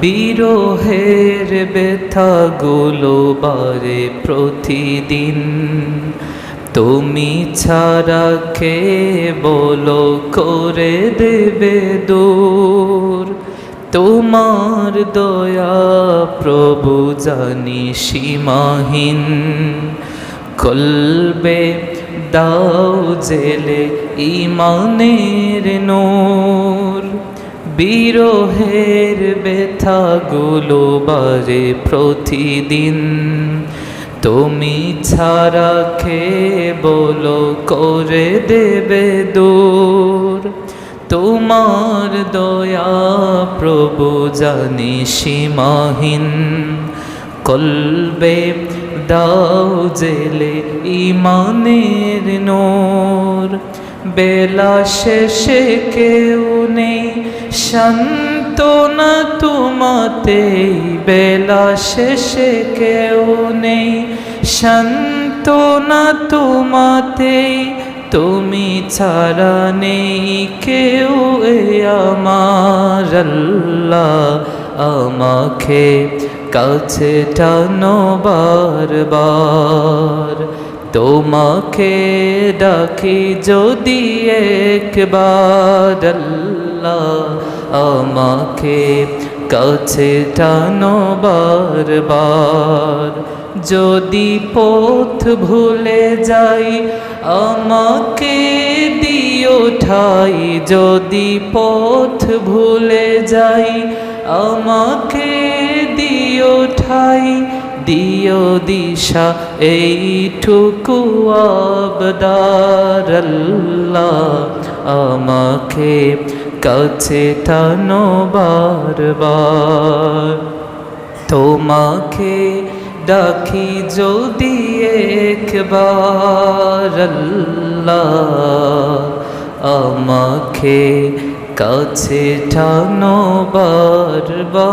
বিরহের ব্যথাগুলো বারে প্রতিদিন, তুমি ছাড়া কে বলো করে দেবে দূর। তোমার দয়া প্রভু জানি সীমাহীন, কলবে দাও জেলে ঈমানের নূর। বিরহের ব্যথাগুলো বারে প্রতিদিন, তুমি ছাড়া কে বলো করে দেবে দূর। তোমার দয়া প্রভু জানি সীমাহীন, কলবে দাও জেলে ঈমানের নূর। বেলা শেষে কেউ নেই সান্ত্বনা তোমাতেই, বেলা শেষে কেউ নেই সান্ত্বনা তোমাতেই। তুমি ছাড়া নেই কেউ এ আমার আল্লাহ, আমাকে কাছে টানো বারবার। তোমাকে ডাকি যদি একবার আল্লাহ, আমাকে কাছে টানো বারবার। যদি পথ ভুলে যাই আমাকে দিও ঠাই, যদি পথ ভুলে যাই আমাকে দিও ঠাই। দিও দিশা এইটুকু আবদার আল্লাহ, আমাকে কাছে টানো বারবার। তোমাকে ডাকি যদি একবার আল্লাহ, আমাকে কাছে টানো বারবার।